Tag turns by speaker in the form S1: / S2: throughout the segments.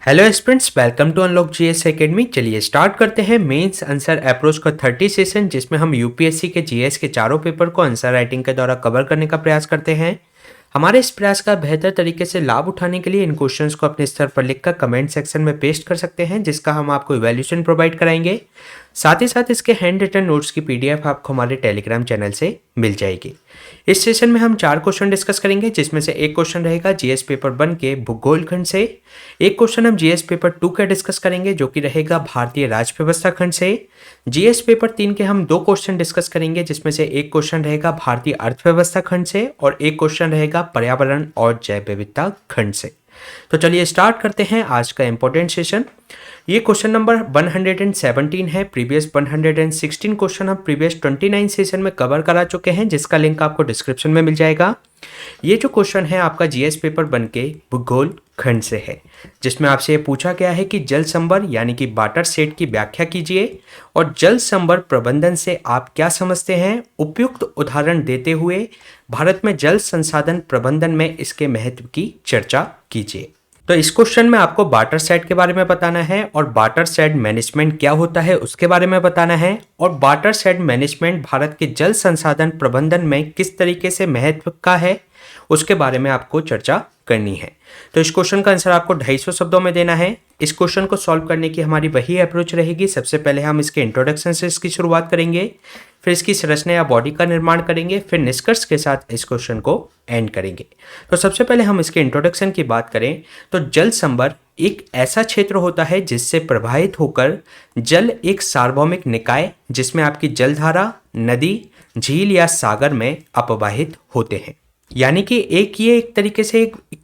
S1: Hello students, welcome to Unlock GS Academy. चलिए start करते हैं मेंस आंसर अप्रोच का 30 सेशन, जिसमें हम यूपीएससी के जीएस के चारों पेपर को आंसर राइटिंग के द्वारा कवर करने का प्रयास करते हैं। हमारे इस प्रयास का बेहतर तरीके से लाभ उठाने के लिए इन क्वेश्चंस को अपने स्तर पर लिखकर कमेंट सेक्शन में पेस्ट कर सकते हैं, जिसका हम आपको इवैल्यूएशन प्रोवाइड कराएंगे। साथ ही साथ इसके हैंड रिटन नोट्स की पीडीएफ आपको हमारे टेलीग्राम चैनल से मिल जाएगी। इस सेशन में हम 4 क्वेश्चन डिस्कस करेंगे, जिसमें से एक क्वेश्चन रहेगा जीएस पेपर 1 के भूगोल खंड से। एक क्वेश्चन हम जीएस पेपर 2 का डिस्कस करेंगे, जो कि रहेगा भारतीय राज्य व्यवस्था खंड से। जीएस पेपर 3 के हम 2 क्वेश्चन डिस्कस करेंगे, जिसमें से एक क्वेश्चन रहेगा भारतीय अर्थव्यवस्था खंड से और एक क्वेश्चन रहेगा पर्यावरण और जैव विविधता खंड से। तो चलिए स्टार्ट करते हैं आज का इंपॉर्टेंट सेशन। ये क्वेश्चन नंबर 117 है। प्रीवियस 116 क्वेश्चन हम प्रीवियस 29 सेशन में कवर करा चुके हैं, जिसका लिंक आपको डिस्क्रिप्शन में मिल जाएगा। ये जो क्वेश्चन है आपका जीएस पेपर 1 के भूगोल खंड से है, जिसमें आपसे ये पूछा गया है कि जल संवर यानी कि वाटर सेट की व्याख्या कीजिए और जल संवर प्रबंधन से आप क्या समझते हैं। उपयुक्त उदाहरण देते हुए भारत में जल संसाधन प्रबंधन में इसके महत्व की चर्चा कीजिए। तो इस क्वेश्चन में आपको वाटर सेट के बारे में बताना है और वाटर सेट मैनेजमेंट क्या होता है उसके बारे में बताना है, और वाटर सेट मैनेजमेंट भारत के जल संसाधन प्रबंधन में किस तरीके से महत्व का है उसके बारे में आपको चर्चा करनी है। तो इस क्वेश्चन का आंसर आपको 250 शब्दों में देना है। इस क्वेश्चन को सॉल्व करने की हमारी वही अप्रोच रहेगी। सबसे पहले हम इसके इंट्रोडक्शन से इसकी शुरुआत करेंगे, फिर इसकी संरचना या बॉडी का निर्माण करेंगे, फिर निष्कर्ष के साथ इस क्वेश्चन को एंड करेंगे। तो सबसे पहले हम इसके इंट्रोडक्शन की बात करें तो जल संवर एक ऐसा क्षेत्र होता है जिससे प्रवाहित होकर जल एक सार्वभौमिक निकाय, जिसमें आपकी जलधारा नदी, झील या सागर में अपवाहित होते हैं। यानी कि ये एक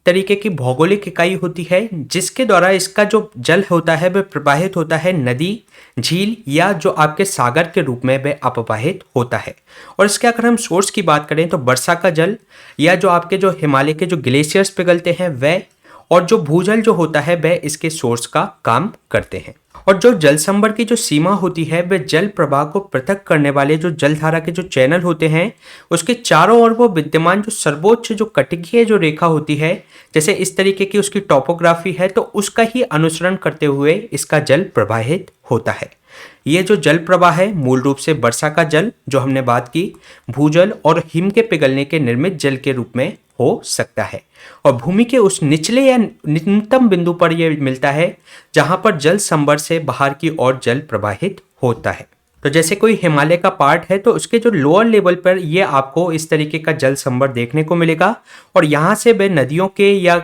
S1: तरीके की भौगोलिक इकाई होती है, जिसके द्वारा इसका जो जल होता है वह प्रवाहित होता है नदी, झील या जो आपके सागर के रूप में वह अपवाहित होता है। और इसके अगर हम सोर्स की बात करें तो वर्षा का जल या जो आपके जो हिमालय के जो ग्लेशियर्स पिघलते हैं वह, और जो भूजल जो होता है वह इसके सोर्स का काम करते हैं। और जो जल संवर की जो सीमा होती है वह जल प्रवाह को पृथक करने वाले जो जलधारा के जो चैनल होते हैं उसके चारों ओर वो विद्यमान जो सर्वोच्च जो कटिकीय जो रेखा होती है, जैसे इस तरीके की उसकी टोपोग्राफी है, तो उसका ही अनुसरण करते हुए इसका जल प्रवाहित होता है। ये जो जल प्रवाह है मूल रूप से वर्षा का जल जो हमने बात की, भूजल और हिम के पिघलने के निर्मित जल के रूप में हो सकता है, और भूमि के उस निचले या निम्नतम बिंदु पर यह मिलता है जहां पर जल संवर से बाहर की ओर जल प्रवाहित होता है। तो जैसे कोई हिमालय का पार्ट है तो उसके जो लोअर लेवल पर ये आपको इस तरीके का जल संवर देखने को मिलेगा, और यहाँ से वह नदियों के या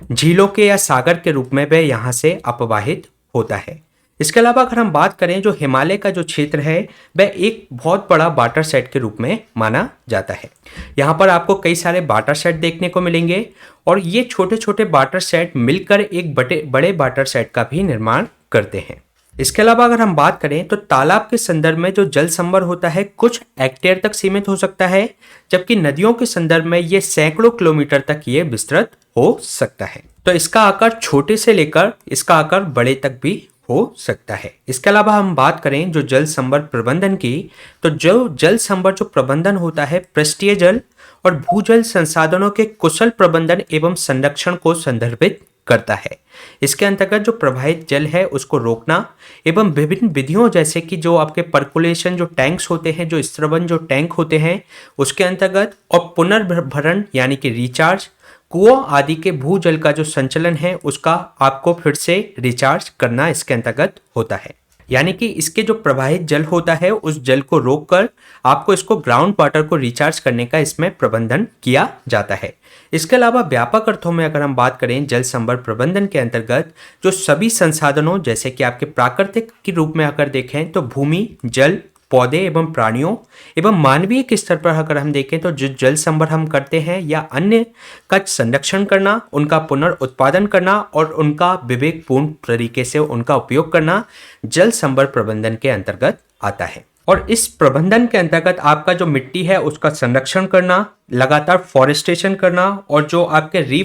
S1: झीलों के या सागर के रूप में वह यहाँ से अपवाहित होता है। इसके अलावा अगर हम बात करें जो हिमालय का जो क्षेत्र है वह एक बहुत बड़ा वाटर सेट के रूप में माना जाता है। यहाँ पर आपको कई सारे वाटर सेट देखने को मिलेंगे, और ये छोटे छोटे वाटर सेट मिलकर एक बड़े वाटर सेट का भी निर्माण करते हैं। इसके अलावा अगर हम बात करें तो तालाब के संदर्भ में जो जल संवर होता है कुछ हेक्टेयर तक सीमित हो सकता है, जबकि नदियों के संदर्भ में ये सैकड़ों किलोमीटर तक ये विस्तृत हो सकता है। तो इसका आकार छोटे से लेकर इसका आकार बड़े तक भी हो सकता है। इसके अलावा हम बात करें जो जल संवर प्रबंधन की, तो जो जल संवर जो प्रबंधन होता है पृष्ठीय जल और भूजल संसाधनों के कुशल प्रबंधन एवं संरक्षण को संदर्भित करता है। इसके अंतर्गत जो प्रवाहित जल है उसको रोकना एवं विभिन्न विधियों, जैसे कि जो आपके पर्कुलेशन जो टैंक्स होते हैं, जो स्त्रवन जो टैंक होते हैं उसके अंतर्गत, और पुनर्भरण यानी कि रिचार्ज, कुओं आदि के भूजल का जो संचलन है उसका आपको फिर से रिचार्ज करना इसके अंतर्गत होता है। यानी कि इसके जो प्रवाहित जल होता है उस जल को रोककर आपको इसको ग्राउंड वाटर को रिचार्ज करने का इसमें प्रबंधन किया जाता है। इसके अलावा व्यापक अर्थों में अगर हम बात करें जल संवर प्रबंधन के अंतर्गत जो सभी संसाधनों, जैसे कि आपके प्राकृतिक के रूप में अगर देखें तो भूमि, जल, पौधे एवं प्राणियों एवं मानवीय के स्तर पर अगर हम देखें तो जो जल संवर हम करते हैं या अन्य का संरक्षण करना, उनका पुनर्उत्पादन करना और उनका विवेकपूर्ण तरीके से उनका उपयोग करना जल संवर प्रबंधन के अंतर्गत आता है। और इस प्रबंधन के अंतर्गत आपका जो मिट्टी है उसका संरक्षण करना, लगातार फॉरेस्टेशन करना, और जो आपके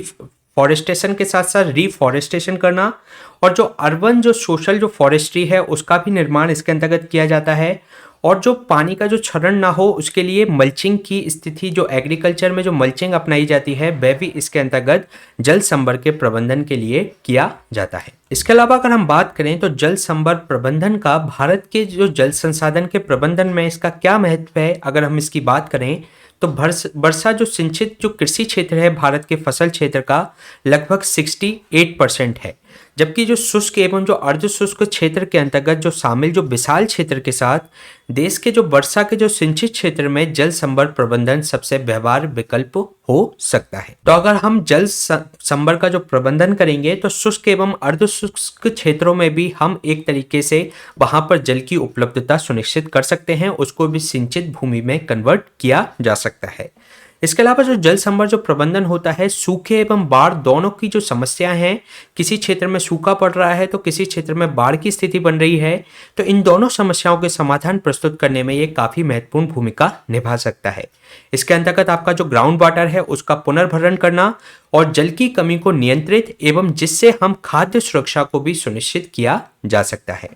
S1: फॉरेस्टेशन के साथ साथ रीफॉरेस्टेशन करना, और जो अर्बन जो सोशल जो फॉरेस्ट्री है उसका भी निर्माण इसके अंतर्गत किया जाता है। और जो पानी का जो क्षरण ना हो उसके लिए मल्चिंग की स्थिति, जो एग्रीकल्चर में जो मल्चिंग अपनाई जाती है वह भी इसके अंतर्गत जल संभर के प्रबंधन के लिए किया जाता है। इसके अलावा अगर हम बात करें तो जल संभर प्रबंधन का भारत के जो जल संसाधन के प्रबंधन में इसका क्या महत्व है, अगर हम इसकी बात करें तो वर्षा जो सिंचित जो कृषि क्षेत्र है भारत के फसल क्षेत्र का लगभग 68% है, जबकि जो शुष्क एवं जो अर्ध शुष्क क्षेत्र के अंतर्गत जो शामिल जो विशाल क्षेत्र के साथ देश के जो वर्षा के जो सिंचित क्षेत्र में जल संभर प्रबंधन सबसे व्यवहार्य विकल्प हो सकता है। तो अगर हम जल संभर का जो प्रबंधन करेंगे तो शुष्क एवं अर्ध शुष्क क्षेत्रों में भी हम एक तरीके से वहां पर जल की उपलब्धता सुनिश्चित कर सकते हैं, उसको भी सिंचित भूमि में कन्वर्ट किया जा सकता है। इसके अलावा जो जल संभर जो प्रबंधन होता है, सूखे एवं बाढ़ दोनों की जो समस्या है, किसी क्षेत्र में सूखा पड़ रहा है तो किसी क्षेत्र में बाढ़ की स्थिति बन रही है, तो इन दोनों समस्याओं के समाधान प्रस्तुत करने में ये काफी महत्वपूर्ण भूमिका निभा सकता है। इसके अंतर्गत आपका जो ग्राउंड वाटर है उसका पुनर्भरण करना और जल की कमी को नियंत्रित एवं जिससे हम खाद्य सुरक्षा को भी सुनिश्चित किया जा सकता है।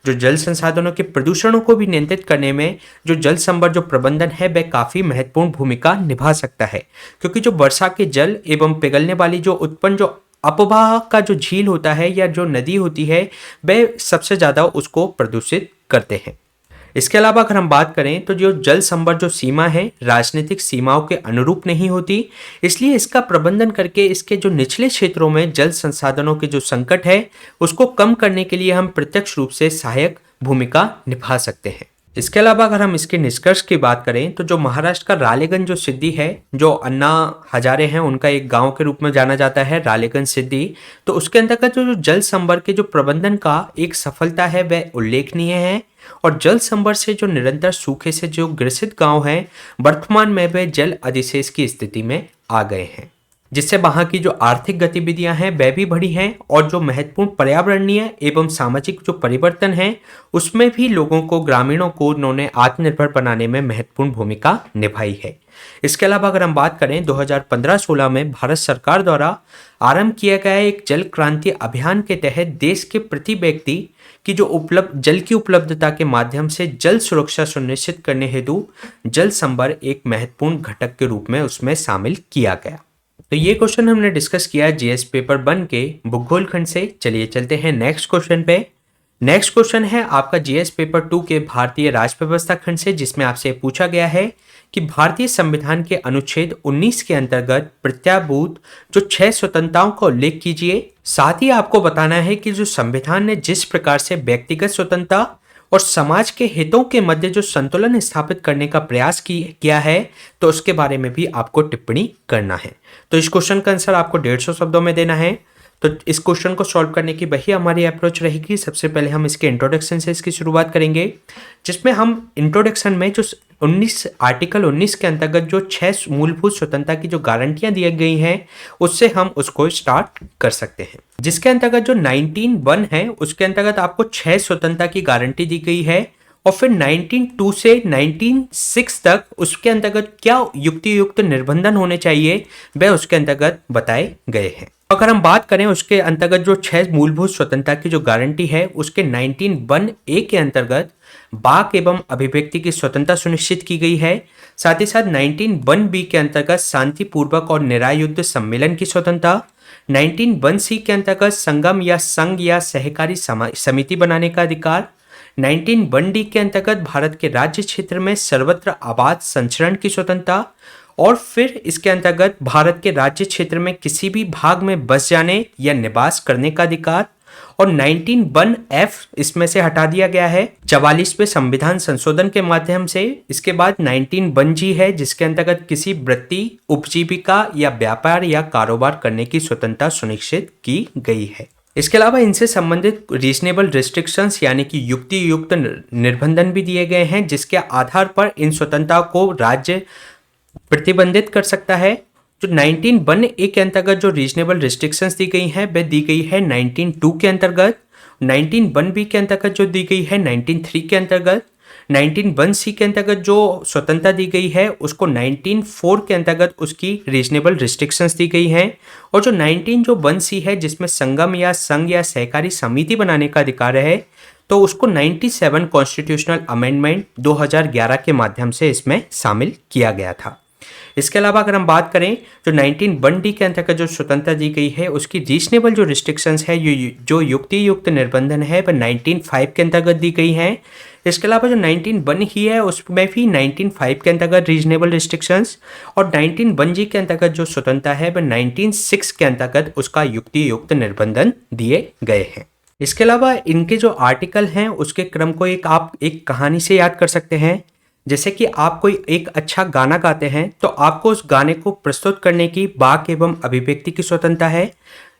S1: जो जल संसाधनों के प्रदूषणों को भी नियंत्रित करने में जो जल संभर जो प्रबंधन है वह काफी महत्वपूर्ण भूमिका निभा सकता है, क्योंकि जो वर्षा के जल एवं पिघलने वाली जो उत्पन्न जो अपवाह का जो झील होता है या जो नदी होती है वह सबसे ज्यादा उसको प्रदूषित करते हैं। इसके अलावा अगर हम बात करें तो जो जल संभर जो सीमा है राजनीतिक सीमाओं के अनुरूप नहीं होती, इसलिए इसका प्रबंधन करके इसके जो निचले क्षेत्रों में जल संसाधनों के जो संकट है उसको कम करने के लिए हम प्रत्यक्ष रूप से सहायक भूमिका निभा सकते हैं। इसके अलावा अगर हम इसके निष्कर्ष की बात करें तो जो महाराष्ट्र का रालेगंज जो सिद्धि है, जो अन्ना हजारे हैं उनका एक गांव के रूप में जाना जाता है रालेगंज सिद्धि, तो उसके अंतर्गत जो जल संभर के जो प्रबंधन का एक सफलता है वह उल्लेखनीय है और जल संभर से जो निरंतर सूखे से जो ग्रसित गांव हैं वर्तमान में वे जल अधिशेष की स्थिति में आ गए हैं, जिससे वहां की जो आर्थिक गतिविधियां हैं वह भी बढ़ी हैं और जो महत्वपूर्ण पर्यावरणीय एवं सामाजिक जो परिवर्तन है उसमें भी लोगों को ग्रामीणों को उन्होंने आत्मनिर्भर बनाने में महत्वपूर्ण भूमिका निभाई है। इसके अलावा अगर हम बात करें 2015-16 में भारत सरकार द्वारा आरंभ किया गया एक जल क्रांति अभियान के तहत देश के प्रति व्यक्ति की जो जल की उपलब्धता के माध्यम से जल सुरक्षा सुनिश्चित करने हेतु जल संभर एक महत्वपूर्ण घटक के रूप में उसमें शामिल किया गया। तो ये क्वेश्चन हमने डिस्कस किया जीएस पेपर 1 के भूगोल खंड से। चलिए चलते हैं नेक्स्ट क्वेश्चन पे। नेक्स्ट क्वेश्चन है आपका जीएस पेपर 2 के भारतीय राज्य व्यवस्था खंड से, जिसमें आपसे पूछा गया है कि भारतीय संविधान के अनुच्छेद 19 के अंतर्गत प्रत्याभूत जो 6 स्वतंत्रताओं का उल्लेख कीजिए। साथ ही आपको बताना है कि जो संविधान ने जिस प्रकार से व्यक्तिगत स्वतंत्रता और समाज के हितों के मध्य जो संतुलन स्थापित करने का प्रयास किया है तो उसके बारे में भी आपको टिप्पणी करना है। तो इस क्वेश्चन का आंसर आपको 150 शब्दों में देना है। तो इस क्वेश्चन को सॉल्व करने की वही हमारी अप्रोच रहेगी। सबसे पहले हम इसके इंट्रोडक्शन से इसकी शुरुआत करेंगे, जिसमें हम इंट्रोडक्शन में जो आर्टिकल 19 के अंतर्गत जो 6 मूलभूत स्वतंत्रता की जो गारंटियां दी गई हैं उससे हम उसको स्टार्ट कर सकते हैं। जिसके अंतर्गत जो 19(1) है उसके अंतर्गत आपको 6 स्वतंत्रता की गारंटी दी गई है और फिर 19(2) से 19(6) तक उसके अंतर्गत क्या युक्तियुक्त निर्बंधन होने चाहिए वह उसके अंतर्गत बताए गए हैं। अगर हम बात करें उसके अंतर्गत जो 6 मूलभूत स्वतंत्रता की जो गारंटी है उसके 19(1)(a) के अंतर्गत वाक एवं अभिव्यक्ति की स्वतंत्रता सुनिश्चित की गई है। साथ ही साथ 19(1)(b) के अंतर्गत शांतिपूर्वक और निरायुध सम्मेलन की स्वतंत्रता, 19(1)(c) के अंतर्गत संगम या संघ या सहकारी समिति बनाने का अधिकार, 19(1)(d) के अंतर्गत भारत के राज्य क्षेत्र में सर्वत्र आबाद संचरण की स्वतंत्रता और फिर इसके अंतर्गत भारत के राज्य क्षेत्र में किसी भी भाग में बस जाने या निवास करने का अधिकार और 19(1)(f) इसमें से हटा दिया गया है 44वें संविधान संशोधन के माध्यम से। इसके बाद 19(1)(g) है जिसके अंतर्गत किसी वृत्ति, उपजीविका या व्यापार या कारोबार करने की स्वतंत्रता सुनिश्चित की गई है। इसके अलावा इनसे संबंधित रीजनेबल रिस्ट्रिक्शंस यानी कि युक्ति युक्त निर्बंधन भी दिए गए हैं, जिसके आधार पर इन स्वतंत्रता को राज्य प्रतिबंधित कर सकता है। जो 19(1)(a) के अंतर्गत जो रीजनेबल रिस्ट्रिक्शंस दी गई हैं वह दी गई है 19(2) के अंतर्गत, 19(1)(b) के अंतर्गत जो दी गई है 19(3) के अंतर्गत, 19(1)(c) के अंतर्गत जो स्वतंत्रता दी गई है उसको 19(4) के अंतर्गत उसकी रीजनेबल रिस्ट्रिक्शंस दी गई हैं और जो 19(1)(c) है जिसमें संगम या संघ या सहकारी समिति बनाने का अधिकार है तो उसको 97 कॉन्स्टिट्यूशनल अमेंडमेंट 2011 के माध्यम से इसमें शामिल किया गया था। इसके अलावा अगर हम बात करें जो 19(1)(d) के अंतर्गत जो स्वतंत्रता दी गई है उसकी रीजनेबल जो रिस्ट्रिक्शंस है जो युक्ति युक्त निर्बंधन है वह 19(5) के अंतर्गत दी गई हैं। इसके अलावा जो 19(1) ही है उसमें भी 19(5) के अंतर्गत रीजनेबल रिस्ट्रिक्शंस और 19(1)(g) के अंतर्गत जो स्वतंत्रता है वह 19(6) के अंतर्गत उसका युक्ति युक्त निर्बंधन दिए गए हैं। इसके अलावा इनके जो आर्टिकल हैं उसके क्रम को आप एक कहानी से याद कर सकते हैं। जैसे कि आप कोई एक अच्छा गाना गाते हैं तो आपको उस गाने को प्रस्तुत करने की वाक एवं अभिव्यक्ति की स्वतंत्रता है।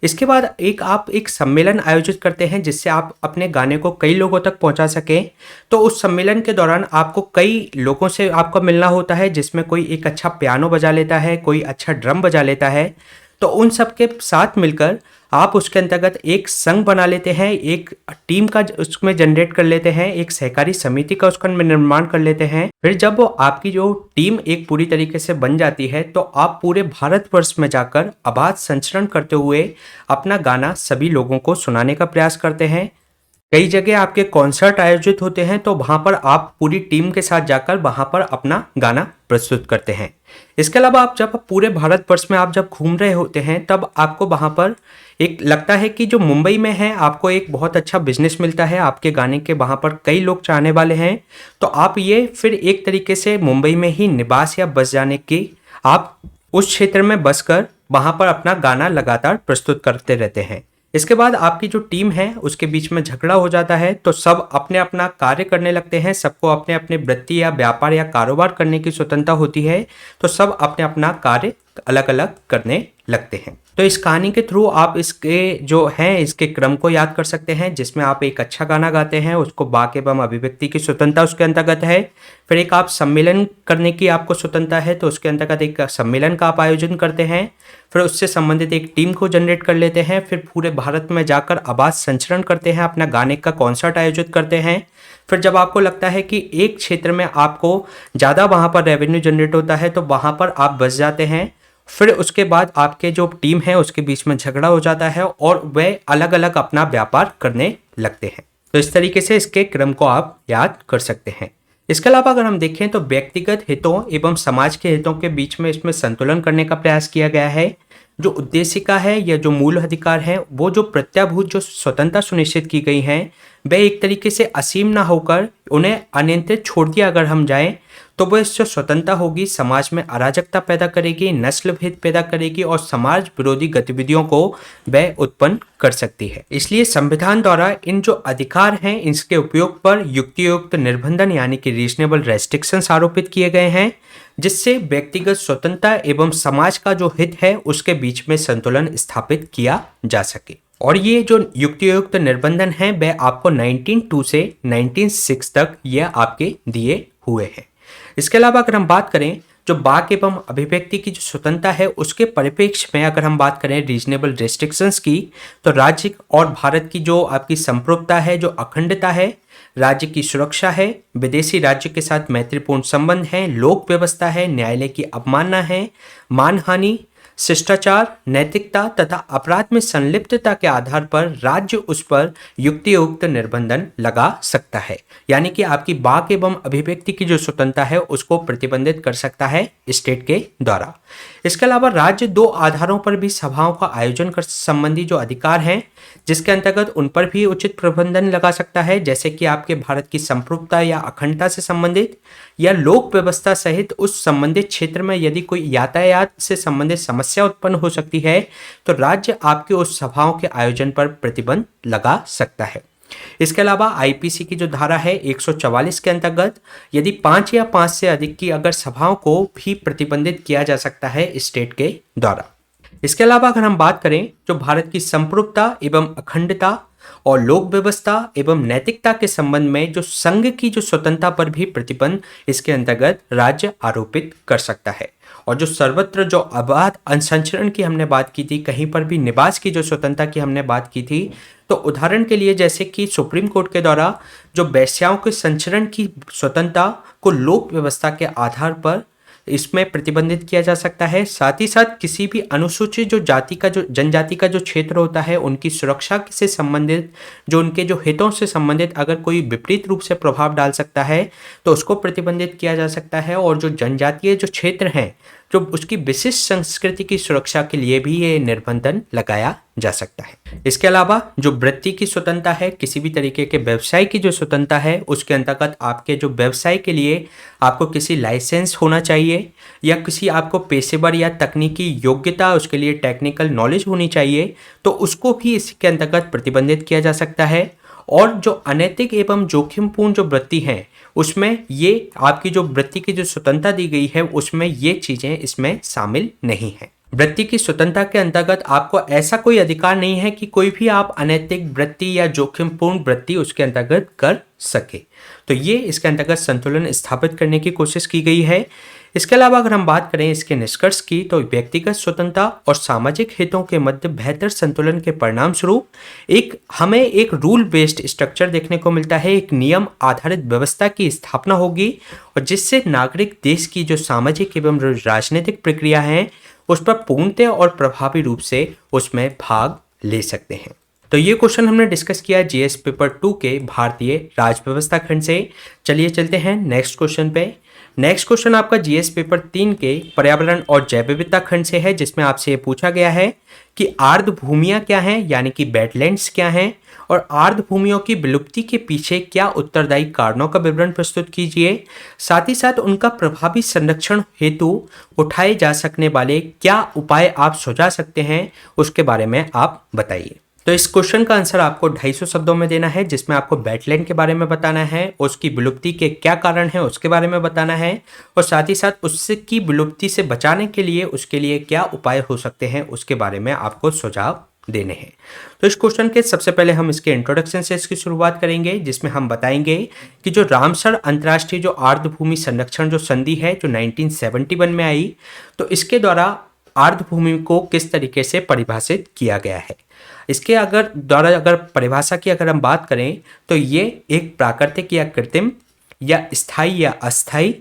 S1: इसके बाद आप एक सम्मेलन आयोजित करते हैं जिससे आप अपने गाने को कई लोगों तक पहुंचा सकें। तो उस सम्मेलन के दौरान आपको कई लोगों से आपको मिलना होता है जिसमें कोई एक अच्छा पियानो बजा लेता है, कोई अच्छा ड्रम बजा लेता है। तो उन सब के साथ मिलकर आप उसके अंतर्गत एक संघ बना लेते हैं, एक टीम का उसमें जनरेट कर लेते हैं, एक सहकारी समिति का उसका निर्माण कर लेते हैं। फिर जब वो आपकी जो टीम एक पूरी तरीके से बन जाती है तो आप पूरे भारतवर्ष में जाकर आवाज संचरण करते हुए अपना गाना सभी लोगों को सुनाने का प्रयास करते हैं। कई जगह आपके कॉन्सर्ट आयोजित होते हैं तो वहां पर आप पूरी टीम के साथ जाकर वहां पर अपना गाना प्रस्तुत करते हैं। इसके अलावा आप जब पूरे भारतवर्ष में आप जब घूम रहे होते हैं तब आपको वहां पर एक लगता है कि जो मुंबई में है आपको एक बहुत अच्छा बिजनेस मिलता है, आपके गाने के वहां पर कई लोग चाहने वाले हैं। तो आप ये फिर एक तरीके से मुंबई में ही निवास या बस जाने की आप उस क्षेत्र में बसकर वहां पर अपना गाना लगातार प्रस्तुत करते रहते हैं। इसके बाद आपकी जो टीम है उसके बीच में झगड़ा हो जाता है तो सब अपने अपना कार्य करने लगते हैं। सबको अपने अपने वृत्ति या व्यापार या कारोबार करने की स्वतंत्रता होती है तो सब अपने अपना कार्य अलग अलग करने लगते हैं। तो इस कहानी के थ्रू आप इसके जो हैं इसके क्रम को याद कर सकते हैं जिसमें आप एक अच्छा गाना गाते हैं, उसको वाक एवं अभिव्यक्ति की स्वतंत्रता उसके अंतर्गत है। फिर एक आप सम्मेलन करने की आपको स्वतंत्रता है तो उसके अंतर्गत एक सम्मेलन का आप आयोजन करते हैं। फिर उससे संबंधित एक टीम को जनरेट कर लेते हैं। फिर पूरे भारत में जाकर आवाज संचरण करते हैं, अपना गाने का कॉन्सर्ट आयोजित करते हैं। फिर जब आपको लगता है कि एक क्षेत्र में आपको ज़्यादा वहाँ पर रेवेन्यू जनरेट होता है तो वहाँ पर आप बस जाते हैं। फिर उसके बाद आपके जो टीम है उसके बीच में झगड़ा हो जाता है और वे अलग अलग अपना व्यापार करने लगते हैं। तो इस तरीके से इसके क्रम को आप याद कर सकते हैं। इसके अलावा अगर हम देखें तो व्यक्तिगत हितों एवं समाज के हितों के बीच में इसमें संतुलन करने का प्रयास किया गया है। जो उद्देशिका है या जो मूल अधिकार है वो जो प्रत्याभूत जो स्वतंत्रता सुनिश्चित की गई है वह एक तरीके से असीम ना होकर उन्हें अनियंत्रित छोड़ दिया अगर हम जाएं तो वह इससे स्वतंत्रता होगी, समाज में अराजकता पैदा करेगी, नस्ल भेद पैदा करेगी और समाज विरोधी गतिविधियों को वह उत्पन्न कर सकती है। इसलिए संविधान द्वारा इन जो अधिकार हैं इसके उपयोग पर युक्तियुक्त निर्बंधन यानी कि रीजनेबल रेस्ट्रिक्शंस आरोपित किए गए हैं जिससे व्यक्तिगत स्वतंत्रता एवं समाज का जो हित है उसके बीच में संतुलन स्थापित किया जा सके। और ये जो युक्तियुक्त निर्बंधन है वह आपको 1902 से 1906 तक यह आपके दिए हुए हैं। इसके अलावा अगर हम बात करें जो वाक एवं अभिव्यक्ति की जो स्वतंत्रता है उसके परिप्रेक्ष्य में अगर हम बात करें रीजनेबल रेस्ट्रिक्शंस की तो राज्य और भारत की जो आपकी संप्रभुता है, जो अखंडता है, राज्य की सुरक्षा है, विदेशी राज्य के साथ मैत्रीपूर्ण संबंध है, लोक व्यवस्था है, न्यायालय की अवमानना है, मानहानि, शिष्टाचार, नैतिकता तथा अपराध में संलिप्तता के आधार पर राज्य उस पर युक्तियुक्त निर्बंधन लगा सकता है। यानी कि आपकी वाक एवं अभिव्यक्ति की जो स्वतंत्रता है उसको प्रतिबंधित कर सकता है स्टेट के द्वारा। इसके अलावा राज्य दो आधारों पर भी सभाओं का आयोजन कर संबंधी जो अधिकार हैं जिसके अंतर्गत उन पर भी उचित प्रबंधन लगा सकता है, जैसे कि आपके भारत की संप्रभुता या अखंडता से संबंधित या लोक व्यवस्था सहित उस संबंधित क्षेत्र में यदि कोई यातायात से संबंधित समस्या उत्पन्न हो सकती है तो राज्य आपके उस सभाओं के आयोजन पर प्रतिबंध लगा सकता है। इसके अलावा आईपीसी की जो धारा है 144 के अंतर्गत यदि 5 या 5 से अधिक की अगर सभाओं को भी प्रतिबंधित किया जा सकता है स्टेट के द्वारा। इसके अलावा अगर हम बात करें जो भारत की संप्रभुता एवं अखंडता और लोक व्यवस्था एवं नैतिकता के संबंध में जो संघ की जो स्वतंत्रता पर भी प्रतिबंध इसके अंतर्गत राज्य आरोपित कर सकता है। और जो सर्वत्र जो अबाध संचरण की हमने बात की थी, कहीं पर भी निवास की जो स्वतंत्रता की हमने बात की थी, तो उदाहरण के लिए जैसे कि सुप्रीम कोर्ट के द्वारा जो वेश्याओं के संचरण की स्वतंत्रता को लोक व्यवस्था के आधार पर इसमें प्रतिबंधित किया जा सकता है। साथ ही साथ किसी भी अनुसूचित जो जनजाति का जो क्षेत्र होता है उनकी सुरक्षा से संबंधित, जो उनके जो हितों से संबंधित अगर कोई विपरीत रूप से प्रभाव डाल सकता है तो उसको प्रतिबंधित किया जा सकता है। और जो जनजातीय जो क्षेत्र हैं, जो उसकी विशिष्ट संस्कृति की सुरक्षा के लिए भी ये निर्बंधन लगाया जा सकता है। इसके अलावा जो वृत्ति की स्वतंत्रता है, किसी भी तरीके के व्यवसाय की जो स्वतंत्रता है, उसके अंतर्गत आपके जो व्यवसाय के लिए आपको किसी लाइसेंस होना चाहिए या किसी आपको पेशेवर या तकनीकी योग्यता, उसके लिए टेक्निकल नॉलेज होनी चाहिए, तो उसको भी इसके अंतर्गत प्रतिबंधित किया जा सकता है। और जो अनैतिक एवं जोखिमपूर्ण जो वृत्ति है उसमें ये आपकी जो वृत्ति की जो स्वतंत्रता दी गई है उसमें ये चीजें इसमें शामिल नहीं है। वृत्ति की स्वतंत्रता के अंतर्गत आपको ऐसा कोई अधिकार नहीं है कि कोई भी आप अनैतिक वृत्ति या जोखिमपूर्ण वृत्ति उसके अंतर्गत कर सके। तो ये इसके अंतर्गत संतुलन स्थापित करने की कोशिश की गई है। इसके अलावा अगर हम बात करें इसके निष्कर्ष की, तो व्यक्तिगत स्वतंत्रता और सामाजिक हितों के मध्य बेहतर संतुलन के परिणाम स्वरूप हमें एक रूल बेस्ड स्ट्रक्चर देखने को मिलता है, एक नियम आधारित व्यवस्था की स्थापना होगी और जिससे नागरिक देश की जो सामाजिक एवं राजनीतिक प्रक्रिया है उस पर पूर्णतः और प्रभावी रूप से उसमें भाग ले सकते हैं। तो ये क्वेश्चन हमने डिस्कस किया जीएस पेपर 2 के भारतीय राज्य व्यवस्था खंड से। चलिए चलते हैं नेक्स्ट क्वेश्चन पे। नेक्स्ट क्वेश्चन आपका जीएस पेपर 3 के पर्यावरण और जैव विविधता खंड से है, जिसमें आपसे ये पूछा गया है कि आर्द्र भूमियां क्या हैं, यानी कि वेटलैंड्स क्या हैं, और आर्द्र भूमियों की विलुप्ति के पीछे क्या उत्तरदायी कारणों का विवरण प्रस्तुत कीजिए। साथ ही साथ उनका प्रभावी संरक्षण हेतु उठाए जा सकने वाले क्या उपाय आप सुझा सकते हैं, उसके बारे में आप बताइए। तो इस क्वेश्चन का आंसर आपको 250 शब्दों में देना है, जिसमें आपको वेटलैंड के बारे में बताना है, उसकी विलुप्ति के क्या कारण हैं उसके बारे में बताना है, और साथ ही साथ उससे की विलुप्ति से बचाने के लिए उसके लिए क्या उपाय हो सकते हैं उसके बारे में आपको सुझाव देने हैं। तो इस क्वेश्चन के सबसे पहले हम इसके इंट्रोडक्शन से इसकी शुरुआत करेंगे, जिसमें हम बताएंगे कि जो रामसर अंतर्राष्ट्रीय जो आर्द्र भूमि संरक्षण जो संधि है जो 1971 में आई, तो इसके द्वारा आर्द्र भूमि को किस तरीके से परिभाषित किया गया है। इसके अगर परिभाषा की अगर हम बात करें तो ये एक प्राकृतिक या कृत्रिम या स्थायी या अस्थायी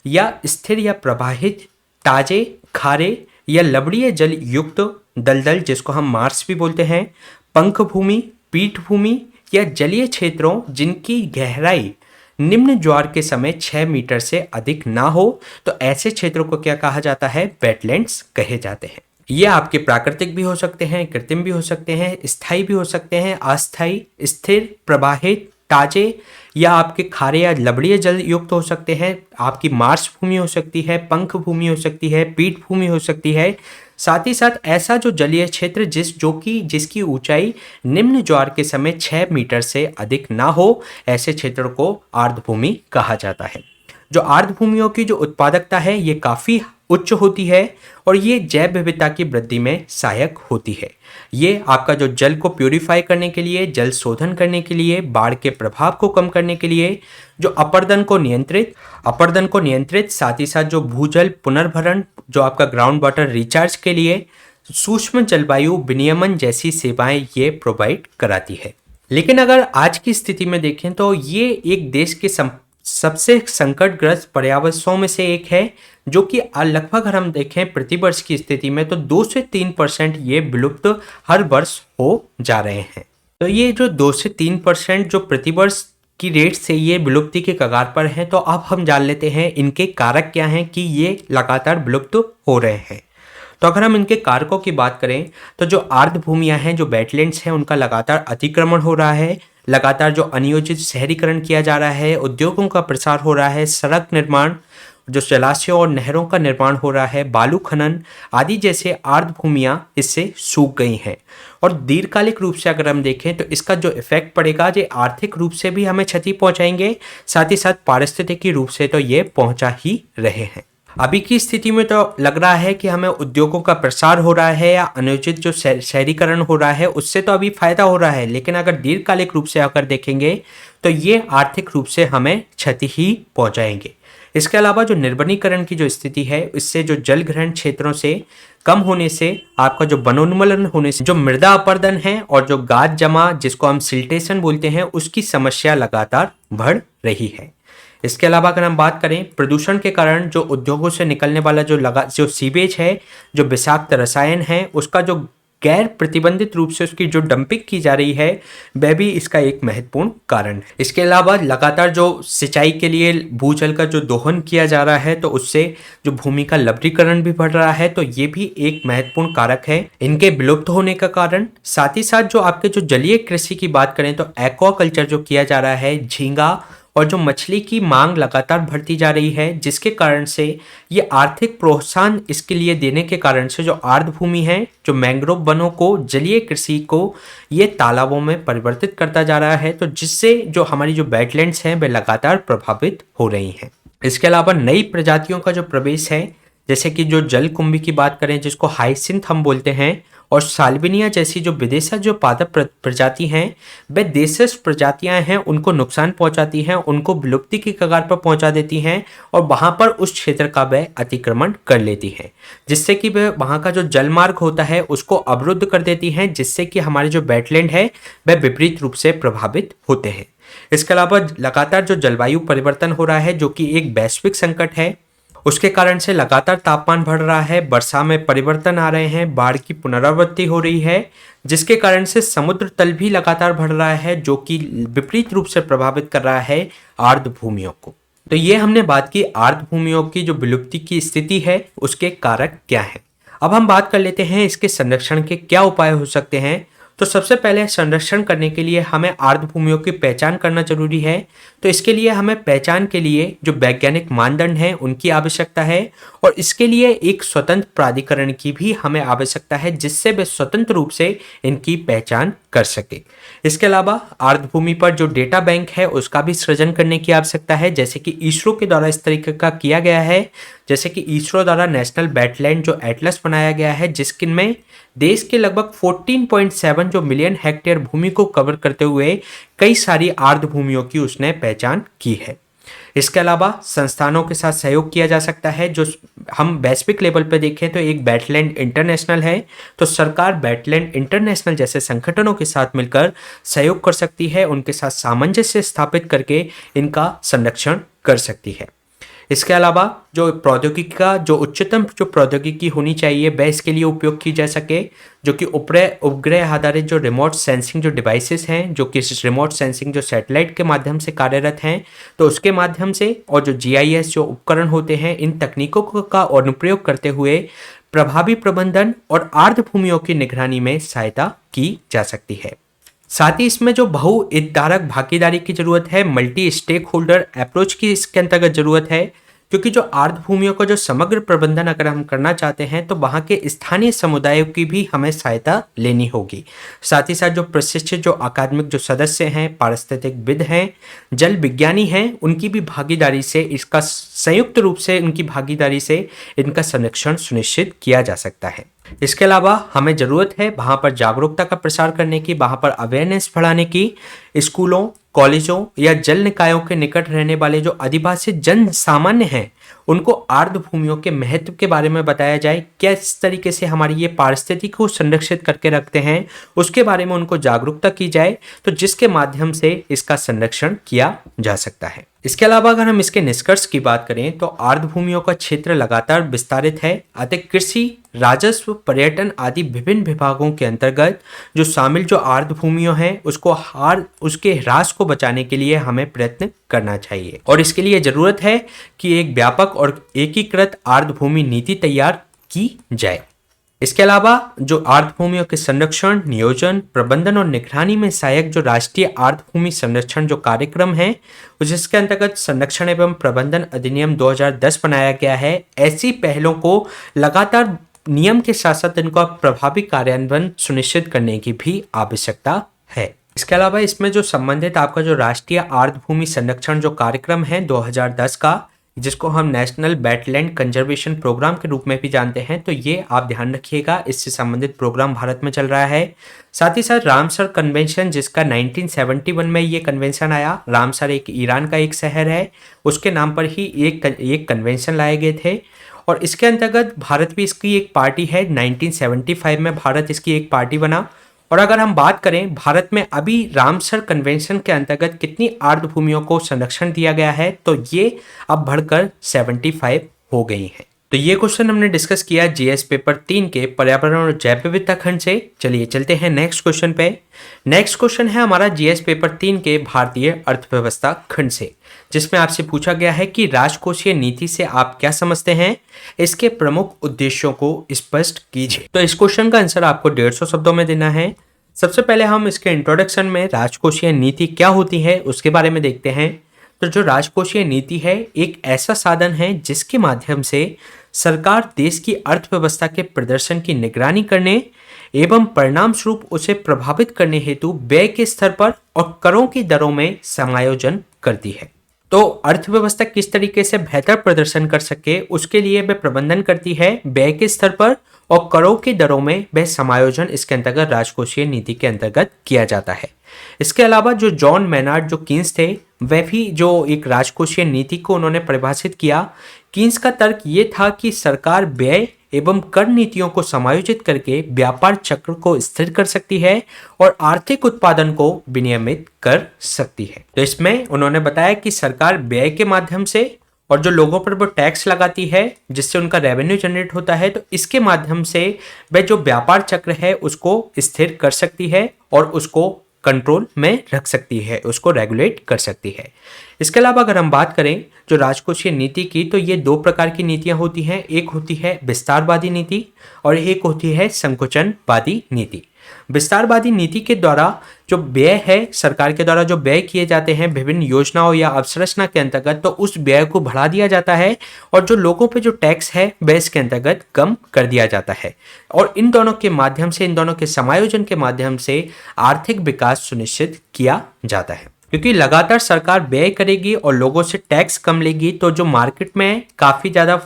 S1: या स्थिर या प्रवाहित, ताजे, खारे या लवणीय जल युक्त दलदल, जिसको हम मार्श भी बोलते हैं, पंख भूमि, पीठ भूमि या जलीय क्षेत्रों जिनकी गहराई निम्न ज्वार के समय 6 मीटर से अधिक ना हो, तो ऐसे क्षेत्रों को क्या कहा जाता है, वेटलैंड्स कहे जाते हैं। ये आपके प्राकृतिक भी हो सकते हैं, कृत्रिम भी हो सकते हैं, स्थायी भी हो सकते हैं, अस्थायी, स्थिर, प्रवाहित, ताजे या आपके खारे या लवणीय जल युक्त हो सकते हैं, आपकी मार्श भूमि हो सकती है, पंख भूमि हो सकती है, पीठ भूमि हो सकती है। साथ ही साथ ऐसा जो जलीय क्षेत्र जिसकी ऊंचाई निम्न ज्वार के समय 6 मीटर से अधिक ना हो, ऐसे क्षेत्र को आर्द्र भूमि कहा जाता है। जो आर्द्र भूमियों की जो उत्पादकता है ये काफ़ी उच्च होती है और ये जैव विविधता की वृद्धि में सहायक होती है। ये आपका जो जल को प्यूरिफाई करने के लिए, जल शोधन करने के लिए, बाढ़ के प्रभाव को कम करने के लिए, जो अपर्दन को नियंत्रित, साथ ही साथ जो भूजल पुनर्भरण, जो आपका ग्राउंड वाटर रिचार्ज के लिए, सूक्ष्म जलवायु विनियमन जैसी सेवाएं ये प्रोवाइड कराती है। लेकिन अगर आज की स्थिति में देखें तो ये एक देश के सबसे संकटग्रस्त पर्यावरणों में से एक है, जो कि लगभग अगर हम देखें प्रतिवर्ष की स्थिति में तो 2 से 3% ये विलुप्त हर वर्ष हो जा रहे हैं। तो ये जो 2 से 3% जो प्रतिवर्ष की रेट से ये विलुप्ति के कगार पर हैं, तो अब हम जान लेते हैं इनके कारक क्या हैं कि ये लगातार विलुप्त हो रहे हैं। तो अगर हम इनके कारकों की बात करें तो जो आर्द्र भूमियां हैं, जो वेटलैंड्स हैं, उनका लगातार अतिक्रमण हो रहा है, लगातार जो अनियोजित शहरीकरण किया जा रहा है, उद्योगों का प्रसार हो रहा है, सड़क निर्माण, जो जलाशयों और नहरों का निर्माण हो रहा है, बालू खनन आदि जैसे आर्द्र भूमियां इससे सूख गई हैं। और दीर्घकालिक रूप से अगर हम देखें तो इसका जो इफेक्ट पड़ेगा ये आर्थिक रूप से भी हमें क्षति पहुंचाएंगे, साथ ही साथ पारिस्थितिकी रूप से तो ये पहुंचा ही रहे हैं। अभी की स्थिति में तो लग रहा है कि हमें उद्योगों का प्रसार हो रहा है या अनुचित जो शहरीकरण हो रहा है उससे तो अभी फायदा हो रहा है, लेकिन अगर दीर्घकालिक रूप से अगर देखेंगे तो ये आर्थिक रूप से हमें क्षति ही पहुंचाएंगे। इसके अलावा जो निर्वनीकरण की जो स्थिति है, इससे जो जल ग्रहण क्षेत्रों से कम होने से, आपका जो वनोन्मूलन होने से, जो मृदा अपरदन है और जो गाद जमा जिसको हम सिल्टेशन बोलते हैं, उसकी समस्या लगातार बढ़ रही है। इसके अलावा अगर हम बात करें प्रदूषण के कारण जो उद्योगों से निकलने वाला जो सीवेज है, जो विषाक्त रसायन है, उसका जो गैर प्रतिबंधित रूप से उसकी जो डंपिंग की जा रही है, वह भी इसका एक महत्वपूर्ण कारण है। इसके अलावा लगातार जो सिंचाई के लिए भूजल का जो दोहन किया जा रहा है, तो उससे जो भूमि का लवणीकरण भी बढ़ रहा है, तो ये भी एक महत्वपूर्ण कारक है इनके विलुप्त होने का कारण। साथ ही साथ जो आपके जो जलीय कृषि की बात करें तो एक्वाकल्चर जो किया जा रहा है, झींगा और जो मछली की मांग लगातार बढ़ती जा रही है, जिसके कारण से ये आर्थिक प्रोत्साहन इसके लिए देने के कारण से जो आर्द्र भूमि है, जो मैंग्रोव वनों को, जलीय कृषि को ये तालाबों में परिवर्तित करता जा रहा है, तो जिससे जो हमारी जो वेटलैंड्स हैं वे लगातार प्रभावित हो रही हैं। इसके अलावा नई प्रजातियों का जो प्रवेश है, जैसे कि जो जलकुंभी की बात करें जिसको हाइसिंथ हम बोलते हैं, और साल्विनिया जैसी जो विदेशी जो पादप प्रजाति हैं, वे देशज प्रजातियां हैं, उनको नुकसान पहुंचाती हैं, उनको विलुप्ति की कगार पर पहुंचा देती हैं और वहां पर उस क्षेत्र का वह अतिक्रमण कर लेती हैं, जिससे कि वह वहां का जो जलमार्ग होता है उसको अवरुद्ध कर देती हैं, जिससे कि हमारे जो वेटलैंड है वह विपरीत रूप से प्रभावित होते हैं। इसके अलावा लगातार जो जलवायु परिवर्तन हो रहा है, जो कि एक वैश्विक संकट है, उसके कारण से लगातार तापमान बढ़ रहा है, वर्षा में परिवर्तन आ रहे हैं, बाढ़ की पुनरावृत्ति हो रही है, जिसके कारण से समुद्र तल भी लगातार बढ़ रहा है, जो कि विपरीत रूप से प्रभावित कर रहा है आर्द्र भूमियों को। तो ये हमने बात की आर्द्र भूमियों की जो विलुप्ति की स्थिति है उसके कारक क्या है। अब हम बात कर लेते हैं इसके संरक्षण के क्या उपाय हो सकते हैं। तो सबसे पहले संरक्षण करने के लिए हमें आर्द्र भूमियों की पहचान करना जरूरी है। तो इसके लिए हमें पहचान के लिए जो वैज्ञानिक मानदंड हैं उनकी आवश्यकता है, और इसके लिए एक स्वतंत्र प्राधिकरण की भी हमें आवश्यकता है, जिससे वे स्वतंत्र रूप से इनकी पहचान कर सके। इसके अलावा आर्द्र भूमि पर जो डेटा बैंक है उसका भी सृजन करने की आवश्यकता है, जैसे कि इसरो के द्वारा इस तरीके का किया गया है। जैसे कि इसरो द्वारा नेशनल वेटलैंड जो एटलस बनाया गया है, जिसमें देश के लगभग 14.7 जो मिलियन हेक्टेयर भूमि को कवर करते हुए कई सारी आर्द्र भूमियों की उसने पहचान की है। इसके अलावा संस्थानों के साथ सहयोग किया जा सकता है। जो हम वैश्विक लेवल पर देखें तो एक वेटलैंड इंटरनेशनल है, तो सरकार वेटलैंड इंटरनेशनल जैसे संगठनों के साथ मिलकर सहयोग कर सकती है, उनके साथ सामंजस्य स्थापित करके इनका संरक्षण कर सकती है। इसके अलावा जो प्रौद्योगिकी का जो उच्चतम जो प्रौद्योगिकी होनी चाहिए वह इसके लिए उपयोग की जा सके, जो कि उपग्रह आधारित जो रिमोट सेंसिंग जो डिवाइसेस हैं, जो कि रिमोट सेंसिंग जो सैटेलाइट के माध्यम से कार्यरत हैं, तो उसके माध्यम से, और जो GIS जो उपकरण होते हैं, इन तकनीकों का अनुप्रयोग करते हुए प्रभावी प्रबंधन और आर्द्र भूमियों की निगरानी में सहायता की जा सकती है। साथ ही इसमें जो बहुहितधारक भागीदारी की जरूरत है, मल्टी स्टेक होल्डर अप्रोच की इसके अंतर्गत जरूरत है, क्योंकि जो आर्द्र भूमियों का जो समग्र प्रबंधन अगर हम करना चाहते हैं तो वहाँ के स्थानीय समुदायों की भी हमें सहायता लेनी होगी। साथ ही साथ जो प्रशिक्षित जो अकादमिक जो सदस्य हैं, पारिस्थितिकविद हैं, जल विज्ञानी हैं, उनकी भी भागीदारी से, इसका संयुक्त रूप से उनकी भागीदारी से इनका संरक्षण सुनिश्चित किया जा सकता है। इसके अलावा हमें ज़रूरत है वहाँ पर जागरूकता का प्रसार करने की, वहाँ पर अवेयरनेस बढ़ाने की। स्कूलों, कॉलेजों या जल निकायों के निकट रहने वाले जो आदिवासी जन सामान्य हैं उनको आर्द्र भूमियों के महत्व के बारे में बताया जाए, किस तरीके से हमारी ये पारिस्थितिकी को संरक्षित करके रखते हैं, उसके बारे में उनको जागरूकता की जाए, तो जिसके माध्यम से इसका संरक्षण किया जा सकता है। इसके अलावा अगर हम इसके निष्कर्ष की बात करें तो आर्द्र भूमियों का क्षेत्र लगातार विस्तारित है, अतः कृषि, राजस्व, पर्यटन आदि विभिन्न विभागों के अंतर्गत जो शामिल जो आर्द्र भूमियों हैं उसके ह्रास को बचाने के लिए हमें प्रयत्न करना चाहिए, और इसके लिए जरूरत है कि एक व्यापक और एकीकृत आर्द्र भूमि नीति तैयार की जाए। इसके अलावा जो आर्द्र भूमियों के संरक्षण, नियोजन, प्रबंधन और निगरानी में सहायक जो राष्ट्रीय आर्द्र भूमि संरक्षण जो कार्यक्रम है, जिसके अंतर्गत संरक्षण एवं प्रबंधन अधिनियम 2010 बनाया गया है, ऐसी पहलों को लगातार नियम के साथ साथ इनका प्रभावी कार्यान्वयन सुनिश्चित करने की भी आवश्यकता है। इसके अलावा इसमें जो संबंधित आपका जो राष्ट्रीय आर्द्र भूमि संरक्षण जो कार्यक्रम है 2010 का, जिसको हम नेशनल वेटलैंड कंजर्वेशन प्रोग्राम के रूप में भी जानते हैं, तो ये आप ध्यान रखिएगा, इससे संबंधित प्रोग्राम भारत में चल रहा है। साथ ही साथ रामसर कन्वेंशन, जिसका 1971 में ये कन्वेंशन आया। रामसर एक ईरान का एक शहर है, उसके नाम पर ही एक कन्वेंशन लाए गए थे, और इसके अंतर्गत भारत भी इसकी एक पार्टी है। 1975 में भारत इसकी एक पार्टी बना, और अगर हम बात करें भारत में अभी रामसर कन्वेंशन के अंतर्गत कितनी आर्द्र भूमियों को संरक्षण दिया गया है, तो ये अब बढ़कर 75 हो गई हैं। तो ये क्वेश्चन हमने डिस्कस किया जीएस पेपर 3 के पर्यावरण और जैव विविधता खंड से। चलिए चलते हैं नेक्स्ट क्वेश्चन पे। नेक्स्ट क्वेश्चन है हमारा जीएस पेपर 3 के भारतीय अर्थव्यवस्था खंड से, जिसमें आपसे पूछा गया है कि राजकोषीय नीति से आप क्या समझते हैं, इसके प्रमुख उद्देश्यों को स्पष्ट कीजिए। तो इस क्वेश्चन का आंसर आपको 150 शब्दों में देना है। सबसे पहले हम इसके इंट्रोडक्शन में राजकोषीय नीति क्या होती है उसके बारे में देखते हैं। तो जो राजकोषीय नीति है एक ऐसा साधन है जिसके माध्यम से सरकार देश की अर्थव्यवस्था के प्रदर्शन की निगरानी करने एवं परिणाम स्वरूप उसे प्रभावित करने हेतु व्यय के स्तर पर और करों की दरों में समायोजन करती है। तो अर्थव्यवस्था किस तरीके से बेहतर प्रदर्शन कर सके उसके लिए वह प्रबंधन करती है व्यय के स्तर पर और करों की दरों में वह समायोजन इसके अंतर्गत राजकोषीय नीति के अंतर्गत किया जाता है। इसके अलावा जो जॉन मेनार्ड जो कीन्स थे वह भी जो एक राजकोषीय नीति को उन्होंने परिभाषित किया। कीन्स का तर्क ये था कि सरकार व्यय एवं कर नीतियों को समायोजित करके व्यापार चक्र को स्थिर कर सकती है और आर्थिक उत्पादन को विनियमित कर सकती है। तो इसमें उन्होंने बताया कि सरकार व्यय के माध्यम से और जो लोगों पर वो टैक्स लगाती है जिससे उनका रेवेन्यू जनरेट होता है, तो इसके माध्यम से वह जो व्यापार चक्र है उसको स्थिर कर सकती है और उसको कंट्रोल में रख सकती है, उसको रेगुलेट कर सकती है। इसके अलावा अगर हम बात करें जो राजकोषीय नीति की, तो ये दो प्रकार की नीतियां होती हैं। एक होती है विस्तारवादी नीति और एक होती है संकुचनवादी नीति। विस्तारवादी नीति के द्वारा जो व्यय है सरकार के द्वारा जो व्यय किए जाते हैं विभिन्न योजनाओं या अवसंरचना के अंतर्गत, तो उस व्यय को बढ़ा दिया जाता है और जो लोगों पे जो टैक्स है वह इसके अंतर्गत कम कर दिया जाता है। और इन दोनों के माध्यम से, इन दोनों के समायोजन के माध्यम से आर्थिक विकास सुनिश्चित किया जाता है। क्योंकि लगातार सरकार व्यय करेगी और लोगों से टैक्स कम लेगी तो जो मार्केट में काफ़ी ज़्यादा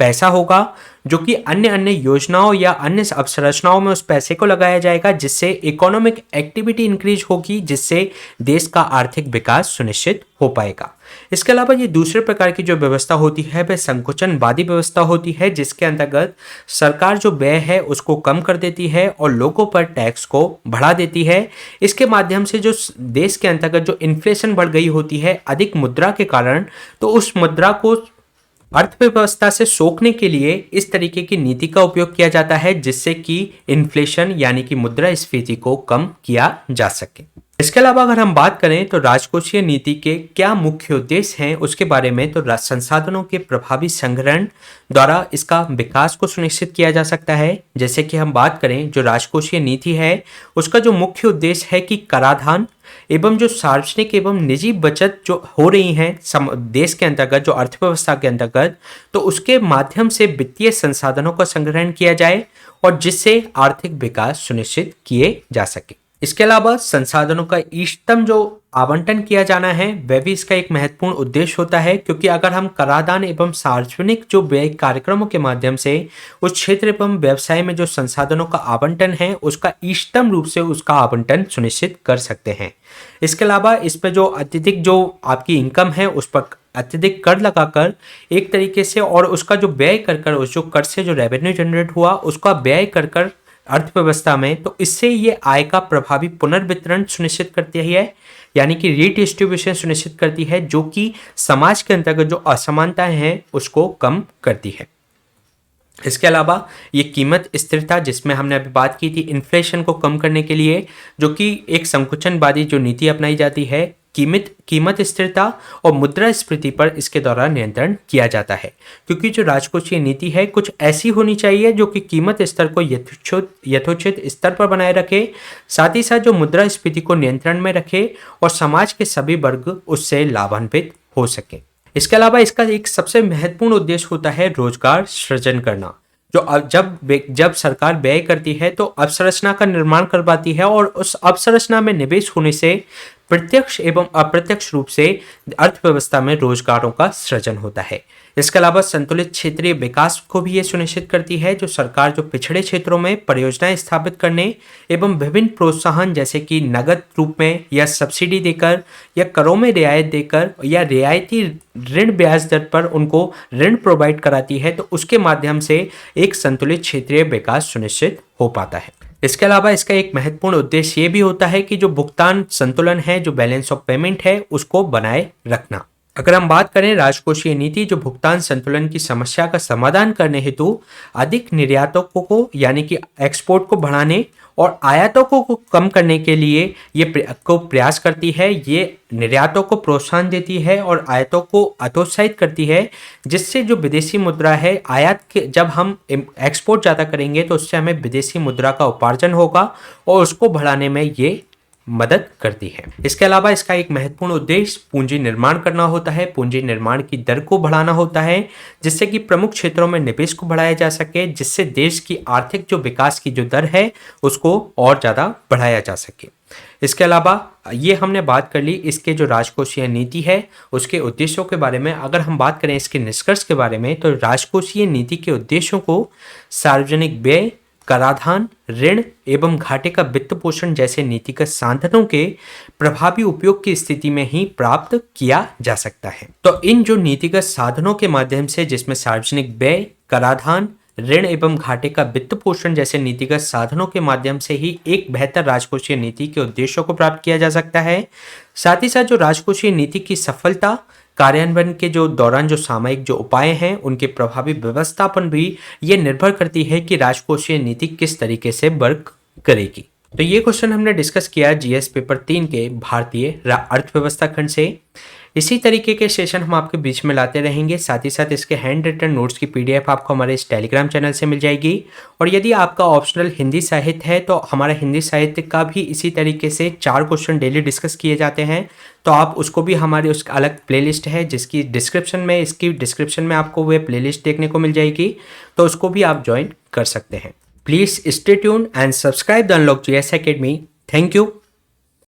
S1: पैसा होगा जो कि अन्य अन्य योजनाओं या अन्य अवसंरचनाओं में उस पैसे को लगाया जाएगा, जिससे इकोनॉमिक एक्टिविटी इंक्रीज होगी, जिससे देश का आर्थिक विकास सुनिश्चित हो पाएगा। इसके अलावा ये दूसरे प्रकार की जो व्यवस्था होती है वह संकुचनवादी व्यवस्था होती है, जिसके अंतर्गत सरकार जो व्यय है उसको कम कर देती है और लोगों पर टैक्स को बढ़ा देती है। इसके माध्यम से जो देश के अंतर्गत जो इन्फ्लेशन बढ़ गई होती है अधिक मुद्रा के कारण, तो उस मुद्रा को अर्थव्यवस्था से सोखने के लिए इस तरीके की नीति का उपयोग किया जाता है, जिससे कि इन्फ्लेशन यानी कि मुद्रास्फीति को कम किया जा सके। इसके अलावा अगर हम बात करें तो राजकोषीय नीति के क्या मुख्य उद्देश्य हैं उसके बारे में, तो संसाधनों के प्रभावी संग्रहण द्वारा इसका विकास को सुनिश्चित किया जा सकता है। जैसे कि हम बात करें जो राजकोषीय नीति है उसका जो मुख्य उद्देश्य है कि कराधान एवं जो सार्वजनिक एवं निजी बचत जो हो रही हैं देश के अंतर्गत जो अर्थव्यवस्था के अंतर्गत, तो उसके माध्यम से वित्तीय संसाधनों का संग्रहण किया जाए और जिससे आर्थिक विकास सुनिश्चित किए जा सके। इसके अलावा संसाधनों का इष्टतम जो आवंटन किया जाना है वह भी इसका एक महत्वपूर्ण उद्देश्य होता है, क्योंकि अगर हम कराधान एवं सार्वजनिक जो व्यय कार्यक्रमों के माध्यम से उस क्षेत्र एवं व्यवसाय में जो संसाधनों का आवंटन है उसका इष्टतम रूप से उसका आवंटन सुनिश्चित कर सकते हैं। इसके अलावा इस पर जो अत्यधिक जो आपकी इनकम है उस पर अत्यधिक कर लगाकर एक तरीके से और उसका जो व्यय कर उस जो कर से जो रेवेन्यू जनरेट हुआ उसका व्यय कर अर्थव्यवस्था में, तो इससे ये आय का प्रभावी पुनर्वितरण सुनिश्चित करती है, यानी कि रीडिस्ट्रीब्यूशन सुनिश्चित करती है, जो कि समाज के अंतर्गत जो असमानताएं हैं उसको कम करती है। इसके अलावा ये कीमत स्थिरता जिसमें हमने अभी बात की थी इन्फ्लेशन को कम करने के लिए, जो कि एक संकुचनवादी जो नीति अपनाई जाती है, कीमत स्थिरता और मुद्रास्फीति पर इसके द्वारा नियंत्रण किया जाता है। क्योंकि जो राजकोषीय नीति है कुछ ऐसी होनी चाहिए जो कि कीमत स्तर को यथोचित स्तर पर बनाए रखे, साथ ही साथ जो मुद्रास्फीति को नियंत्रण में रखे और समाज के सभी वर्ग उससे लाभान्वित हो सके। इसके अलावा इसका एक सबसे महत्वपूर्ण उद्देश्य होता है रोजगार सृजन करना। जब सरकार व्यय करती है तो अवसंरचना का निर्माण करवाती है और उस अवसंरचना में निवेश होने से प्रत्यक्ष एवं अप्रत्यक्ष रूप से अर्थव्यवस्था में रोजगारों का सृजन होता है। इसके अलावा संतुलित क्षेत्रीय विकास को भी ये सुनिश्चित करती है, जो सरकार जो पिछड़े क्षेत्रों में परियोजनाएं स्थापित करने एवं विभिन्न प्रोत्साहन जैसे कि नगद रूप में या सब्सिडी देकर या करों में रियायत देकर या रियायती ऋण ब्याज दर पर उनको ऋण प्रोवाइड कराती है, तो उसके माध्यम से एक संतुलित क्षेत्रीय विकास सुनिश्चित हो पाता है। इसके अलावा इसका एक महत्वपूर्ण उद्देश्य ये भी होता है कि जो भुगतान संतुलन है, जो बैलेंस ऑफ पेमेंट है, उसको बनाए रखना। अगर हम बात करें राजकोषीय नीति, जो भुगतान संतुलन की समस्या का समाधान करने हेतु अधिक निर्यातकों को यानी कि एक्सपोर्ट को बढ़ाने और आयातकों को कम करने के लिए ये प्रयास करती है। ये निर्यातों को प्रोत्साहन देती है और आयातों को हतोत्साहित करती है, जिससे जो विदेशी मुद्रा है, आयात के जब हम एक्सपोर्ट ज़्यादा करेंगे तो उससे हमें विदेशी मुद्रा का उपार्जन होगा और उसको बढ़ाने में ये मदद करती है। इसके अलावा इसका एक महत्वपूर्ण उद्देश्य पूंजी निर्माण करना होता है। पूंजी निर्माण की दर को बढ़ाना होता है, जिससे कि प्रमुख क्षेत्रों में निवेश को बढ़ाया जा सके, जिससे देश की आर्थिक जो विकास की जो दर है उसको और ज़्यादा बढ़ाया जा सके। इसके अलावा ये हमने बात कर ली इसके जो राजकोषीय नीति है उसके उद्देश्यों के बारे में। अगर हम बात करें इसके निष्कर्ष के बारे में, तो राजकोषीय नीति के उद्देश्यों को सार्वजनिक व्यय, कराधान, ऋण एवं घाटे का वित्त पोषण जैसे नीतिगत साधनों के प्रभावी उपयोग की स्थिति में ही प्राप्त किया जा सकता है। तो इन जो नीतिगत साधनों के माध्यम से, जिसमें सार्वजनिक व्यय, कराधान, ऋण एवं घाटे का वित्त पोषण जैसे नीतिगत साधनों के माध्यम से ही एक बेहतर राजकोषीय नीति के उद्देश्यों को प्राप्त किया जा सकता है। साथ ही साथ जो राजकोषीय नीति की सफलता कार्यान्वयन के जो दौरान जो सामयिक जो उपाय हैं उनके प्रभावी व्यवस्थापन भी ये निर्भर करती है कि राजकोषीय नीति किस तरीके से वर्क करेगी। तो ये क्वेश्चन हमने डिस्कस किया जीएस पेपर 3 के भारतीय अर्थव्यवस्था खंड से। इसी तरीके के सेशन हम आपके बीच में लाते रहेंगे। साथ ही साथ इसके हैंड रिटन नोट्स की पीडीएफ आपको हमारे इस टेलीग्राम चैनल से मिल जाएगी। और यदि आपका ऑप्शनल हिंदी साहित्य है तो हमारा हिंदी साहित्य का भी इसी तरीके से 4 क्वेश्चन डेली डिस्कस किए जाते हैं, तो आप उसको भी हमारी उसका अलग प्लेलिस्ट है जिसकी डिस्क्रिप्शन में आपको वह प्लेलिस्ट देखने को मिल जाएगी, तो उसको भी आप ज्वाइन कर सकते हैं। Please stay tune and subscribe the unlock GS academy. Thank you.